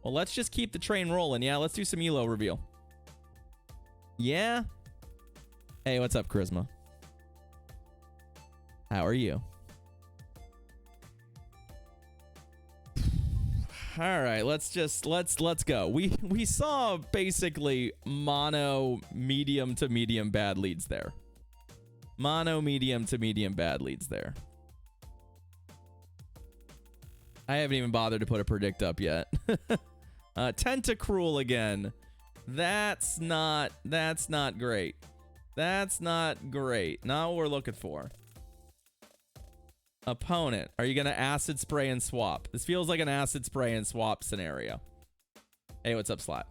Well, let's just keep the train rolling. Yeah, let's do some ELO reveal. Yeah. Hey, what's up, Charisma? How are you? All right, let's go. We saw basically mono medium to medium bad leads there. Mono medium to medium bad leads there. I haven't even bothered to put a predict up yet. Tentacruel again. That's not great. That's not great. Not what we're looking for. Opponent. Are you going to acid spray and swap? This feels like an acid spray and swap scenario. Hey, what's up, Slat?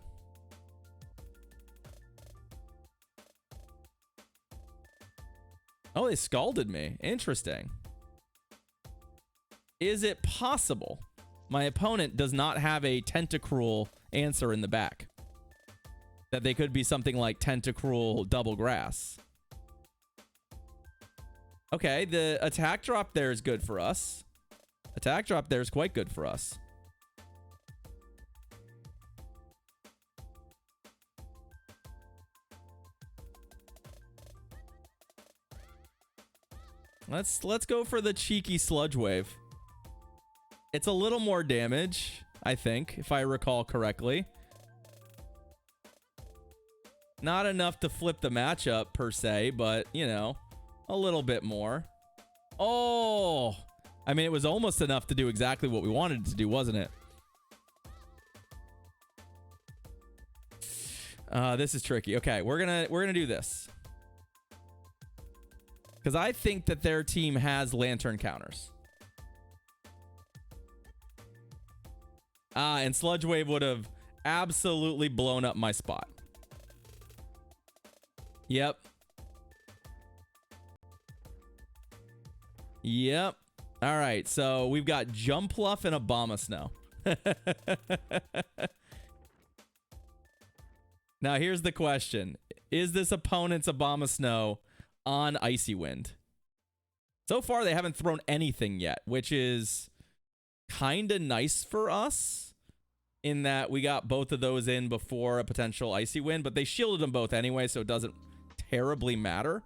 Oh, they scalded me. Interesting. Is it possible my opponent does not have a Tentacruel answer in the back? That they could be something like Tentacruel double grass. Okay, the attack drop there is good for us. Attack drop there is quite good for us. Let's go for the cheeky Sludge Wave. It's a little more damage, I think, if I recall correctly. Not enough to flip the matchup per se, but, you know, a little bit more. Oh, I mean, it was almost enough to do exactly what we wanted to do, wasn't it? This is tricky. Okay, we're gonna do this. Because I think that their team has lantern counters. And Sludge Wave would have absolutely blown up my spot. Yep. Yep. All right, so we've got Jumpluff and Abomasnow. Now, here's the question. Is this opponent's Abomasnow on Icy Wind? So far, they haven't thrown anything yet, which is kind of nice for us in that we got both of those in before a potential Icy Wind, but they shielded them both anyway, so it doesn't terribly matter.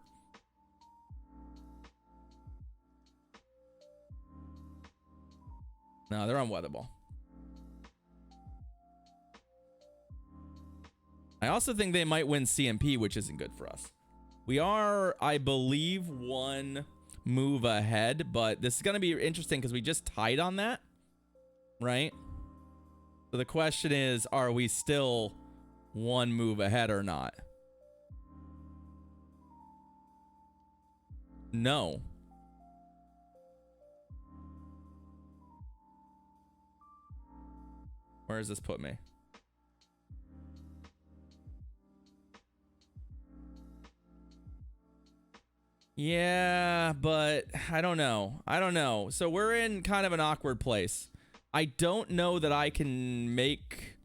No, they're on Weather Ball. I also think they might win CMP, which isn't good for us. We are, I believe, one move ahead, but this is going to be interesting because we just tied on that, right? So the question is, are we still one move ahead or not? No. Where does this put me? Yeah, but I don't know. I don't know. So we're in kind of an awkward place. I don't know that I can make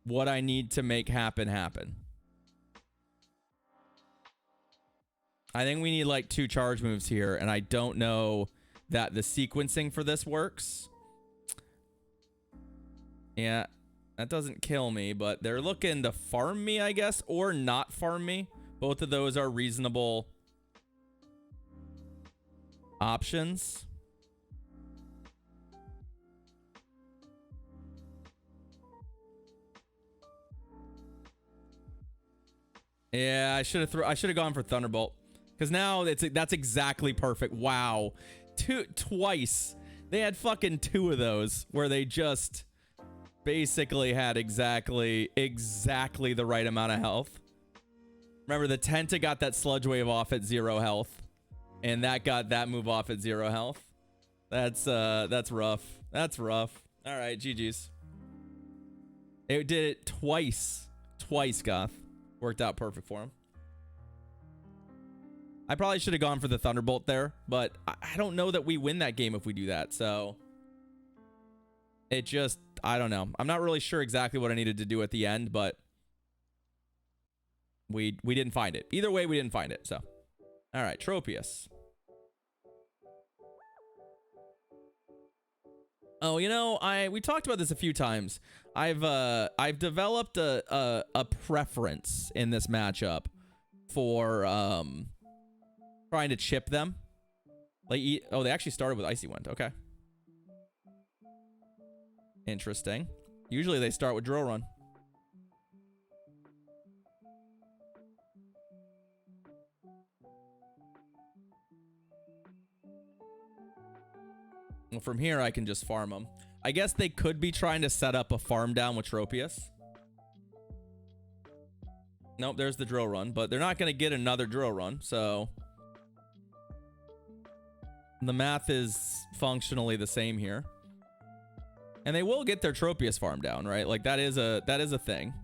what I need to make happen. I think we need like 2 charge moves here, and I don't know that the sequencing for this works. Yeah, that doesn't kill me, but they're looking to farm me, I guess, or not farm me. Both of those are reasonable options. Yeah, I should have gone for Thunderbolt, because now that's exactly perfect. Wow, twice they had fucking 2 of those where they just basically had exactly the right amount of health. Remember, the Tenta got that Sludge Wave off at 0 health, and that got that move off at 0 health. That's rough. That's rough. All right, GG's. It did it twice, Goth. Worked out perfect for him. I probably should have gone for the Thunderbolt there, but I don't know that we win that game if we do that. So it just, I don't know. I'm not really sure exactly what I needed to do at the end, but we didn't find it. Either way, we didn't find it. So, all right, Tropius. Oh, you know, we talked about this a few times. I've developed a preference in this matchup for trying to chip them. Like, oh, they actually started with Icy Wind. Okay. Interesting. Usually they start with Drill Run. Well, from here I can just farm them. I guess they could be trying to set up a farm down with Tropius. Nope, there's the Drill Run, but they're not going to get another Drill Run, so the math is functionally the same here. And they will get their Tropius farm down, right? Like that is a thing.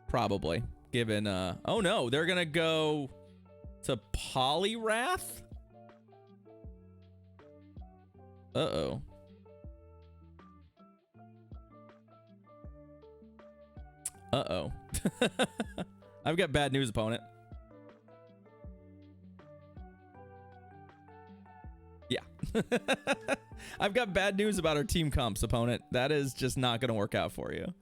Probably. Given oh no, they're going to go to Poliwrath? Uh-oh. Uh-oh. I've got bad news, opponent. Yeah. I've got bad news about our team comps, opponent. That is just not going to work out for you.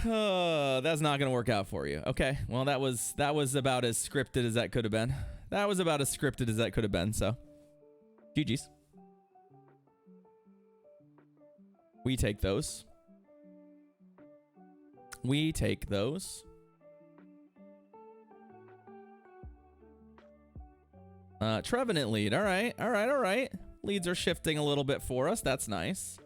That's not going to work out for you. Okay. Well, that was about as scripted as that could have been. That was about as scripted as that could have been, so GG's. We take those. We take those. Trevenant lead. All right. All right. All right. Leads are shifting a little bit for us. That's nice.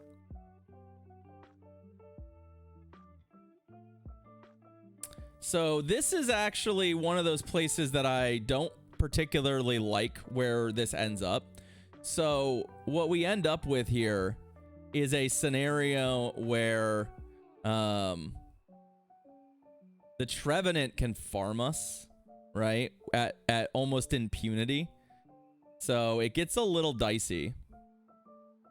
So this is actually one of those places that I don't particularly like where this ends up. So what we end up with here is a scenario where the Trevenant can farm us, right? At almost impunity. So it gets a little dicey,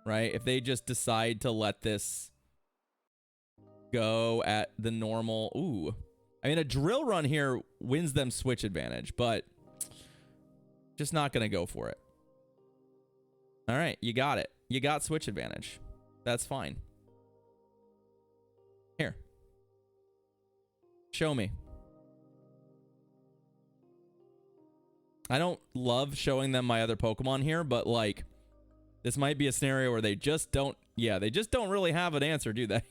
right? If they just decide to let this go at the normal. Ooh. I mean, a Drill Run here wins them switch advantage, but just not going to go for it. All right, you got it. You got switch advantage. That's fine. Here. Show me. I don't love showing them my other Pokemon here, but like, this might be a scenario where they just don't, yeah, they just don't really have an answer, do they?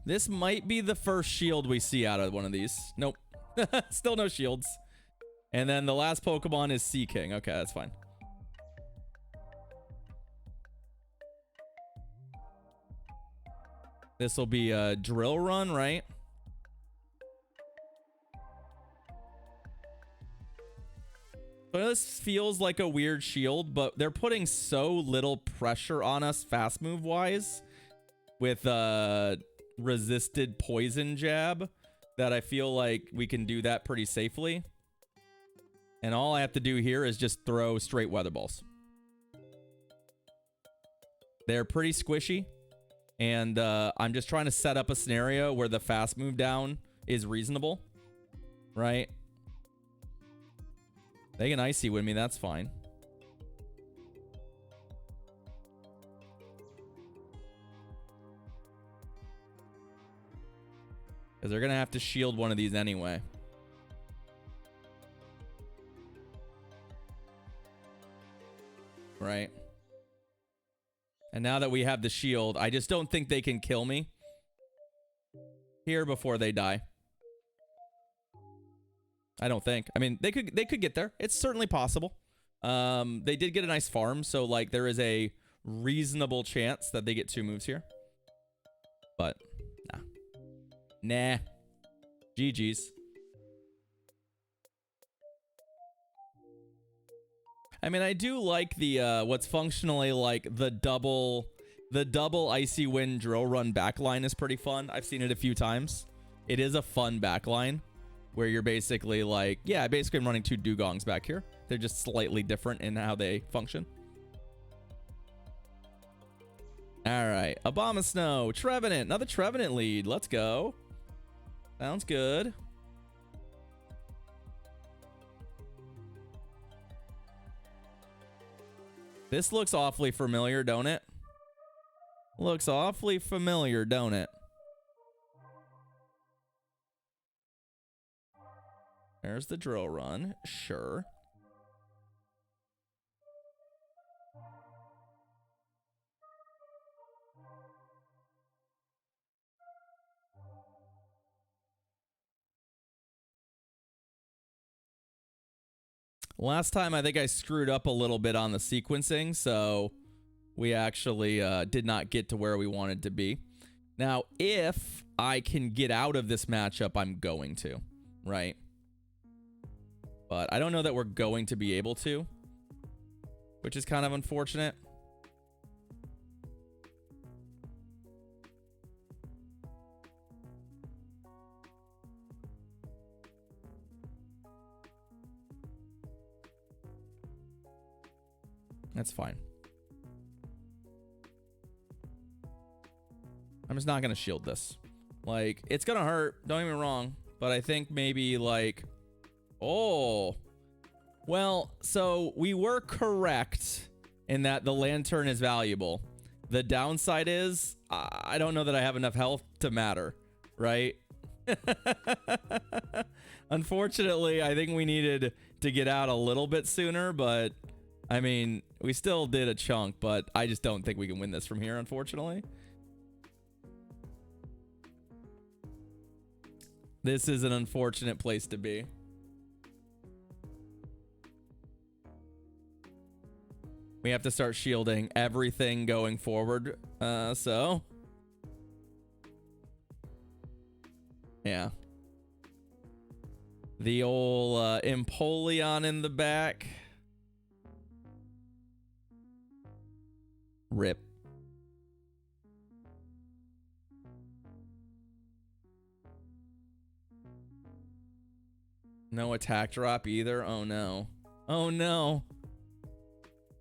This might be the first shield we see out of one of these. Nope. Still no shields. And then the last Pokemon is Sea King. Okay, that's fine. This will be a Drill Run, right? So this feels like a weird shield, but they're putting so little pressure on us fast move wise with resisted poison jab that I feel like we can do that pretty safely. And all I have to do here is just throw straight weather balls. They're pretty squishy, and I'm just trying to set up a scenario where the fast move down is reasonable, right? They can Icy Wind me, that's fine. Because they're going to have to shield one of these anyway. Right. And now that we have the shield, I just don't think they can kill me here before they die. I don't think. I mean, they could get there. It's certainly possible. They did get a nice farm, so like there is a reasonable chance that they get 2 moves here. But nah. GG's. I mean, I do like the what's functionally like the double Icy Wind Drill Run backline is pretty fun. I've seen it a few times. It is a fun backline where you're basically like, yeah, basically I'm running 2 dugongs back here. They're just slightly different in how they function. All right, Abomasnow, Trevenant, another Trevenant lead. Let's go. Sounds good. This looks awfully familiar, don't it? Looks awfully familiar, don't it? There's the drill run. Sure. Last time, I think I screwed up a little bit on the sequencing, so we actually did not get to where we wanted to be. Now, if I can get out of this matchup, I'm going to, right? But I don't know that we're going to be able to, which is kind of unfortunate. That's fine. I'm just not going to shield this. Like, it's going to hurt. Don't get me wrong. But I think maybe like... Oh. Well, so we were correct in that the lantern is valuable. The downside is I don't know that I have enough health to matter, right? Unfortunately, I think we needed to get out a little bit sooner, but I mean, we still did a chunk, but I just don't think we can win this from here, unfortunately. This is an unfortunate place to be. We have to start shielding everything going forward, so... Yeah. The old Empoleon in the back. Rip. No attack drop either. Oh no. Oh no.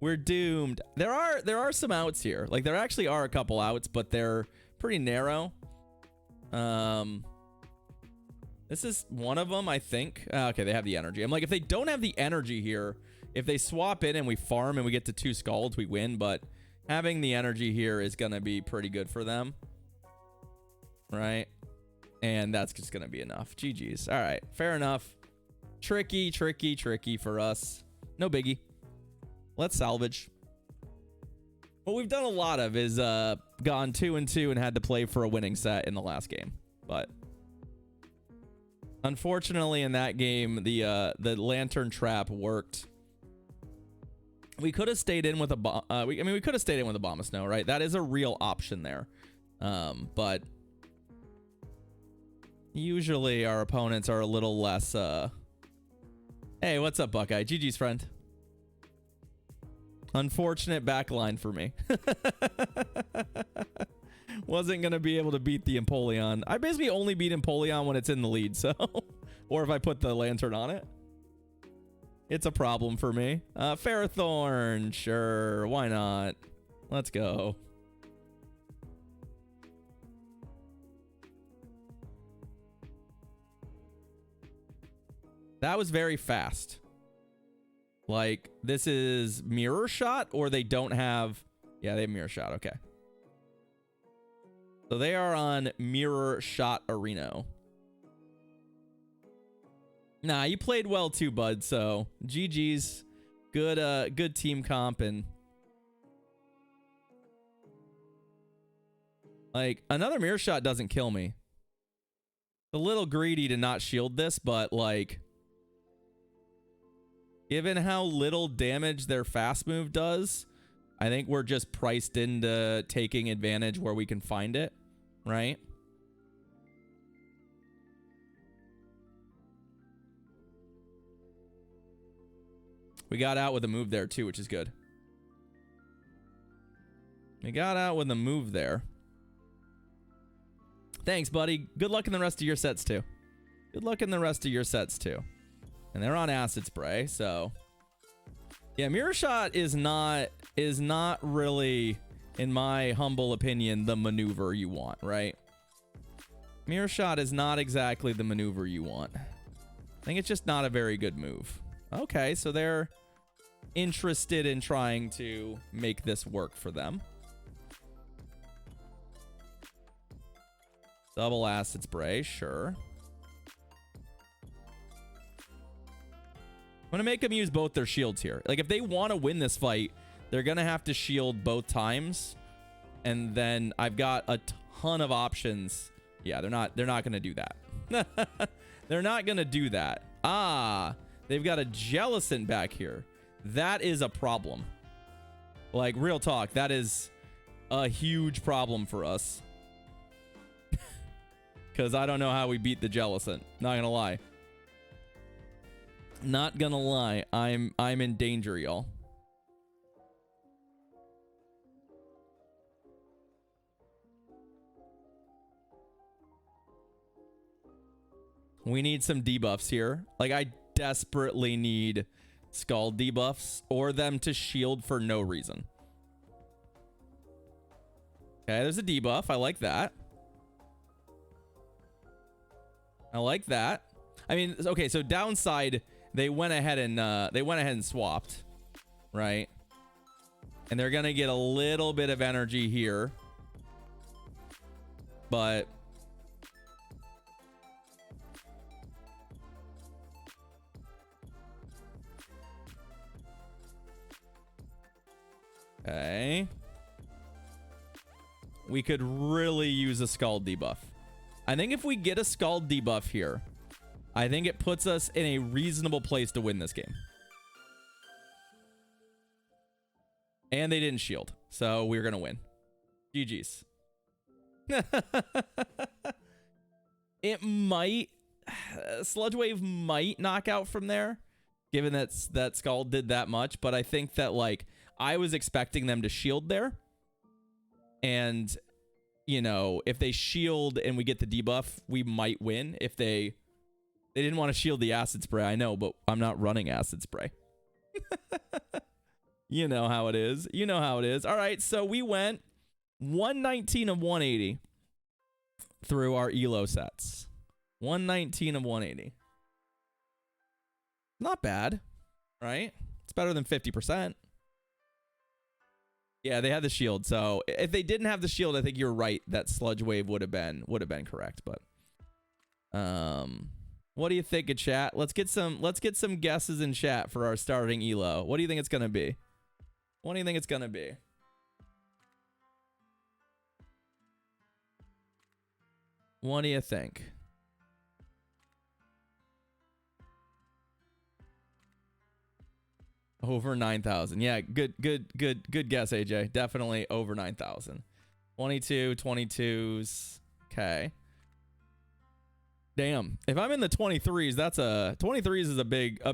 We're doomed. There are some outs here. Like there actually are a couple outs, but they're pretty narrow. This is one of them, I think. Okay, they have the energy. I'm like, if they don't have the energy here, if they swap in and we farm and we get to 2 Scalds, we win, but having the energy here is going to be pretty good for them. Right? And that's just going to be enough. GG's. All right. Fair enough. Tricky, tricky, tricky for us. No biggie. Let's salvage. What we've done a lot of is gone 2-2 and had to play for a winning set in the last game. But unfortunately in that game, the lantern trap worked. We could have stayed in with a we could have stayed in with a Abomasnow, right? That is a real option there. But usually our opponents are a little less Hey, what's up, Buckeye? GG's, friend. Unfortunate backline for me. Wasn't gonna be able to beat the Empoleon. I basically only beat Empoleon when it's in the lead, so or if I put the lantern on it. It's a problem for me. Ferrothorn, sure, why not? Let's go. That was very fast. Like, this is mirror shot, or they don't have... Yeah, they have mirror shot, okay. So they are on mirror shot arena. Nah, you played well too, bud, so GG's. Good, good team comp, and... Like, another mirror shot doesn't kill me. It's a little greedy to not shield this, but, like... Given how little damage their fast move does, I think we're just priced into taking advantage where we can find it, right? We got out with a move there too, which is good. We got out with a move there. Thanks, buddy. Good luck in the rest of your sets too. Good luck in the rest of your sets too. And they're on acid spray, so yeah, mirror shot is not really, in my humble opinion, the maneuver you want, right? Mirror shot is not exactly the maneuver you want. I think it's just not a very good move. Okay, so they're interested in trying to make this work for them. Double acid spray, sure. I'm going to make them use both their shields here. Like, if they want to win this fight, they're going to have to shield both times. And then I've got a ton of options. Yeah, they're not going to do that. They're not going to do that. Ah, they've got a Jellicent back here. That is a problem. Like, real talk, that is a huge problem for us. Because I don't know how we beat the Jellicent. Not going to lie. Not gonna lie, I'm in danger, y'all. We need some debuffs here. Like, I desperately need Skull debuffs or them to shield for no reason. Okay, there's a debuff. I like that. I like that. I mean, okay, so downside, they went ahead and swapped, right? And they're gonna get a little bit of energy here, but okay, we could really use a Skull debuff. I think if we get a Skull debuff here, I think it puts us in a reasonable place to win this game. And they didn't shield, so we're going to win. GG's. It might... Sludge Wave might knock out from there, given that Skull did that much. But I think that, like, I was expecting them to shield there. And, you know, if they shield and we get the debuff, we might win. If they didn't want to shield the acid spray, I know, but I'm not running acid spray. You know how it is. You know how it is. All right, so we went 119 of 180 through our ELO sets. 119 of 180. Not bad, right? It's better than 50%. Yeah, they had the shield. So if they didn't have the shield, I think you're right that Sludge Wave would have been correct. But what do you think of chat? Let's get some guesses in chat for our starting ELO. What do you think it's gonna be? What do you think it's gonna be? What do you think? Over 9,000. Yeah, good guess, AJ. Definitely over 9,000. 22, 22s. Okay. Damn. If I'm in the 23s, 23s is a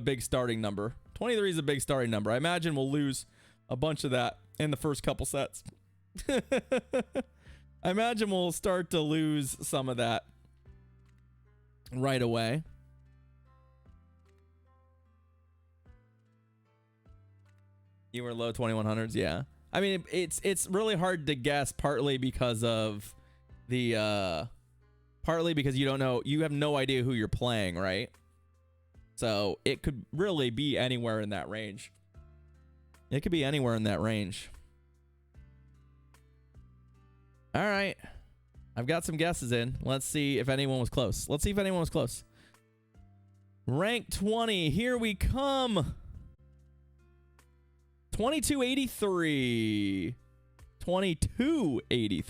big starting number. 23 is a big starting number. I imagine we'll lose a bunch of that in the first couple sets. I imagine we'll start to lose some of that right away. You were low 2100s, yeah. I mean, it's really hard to guess, partly because of the partly because you don't know, you have no idea who you're playing, right? So it could really be anywhere in that range. It could be anywhere in that range. All right. I've got some guesses in. Let's see if anyone was close. Let's see if anyone was close. Rank 20, here we come. 2283. 2283.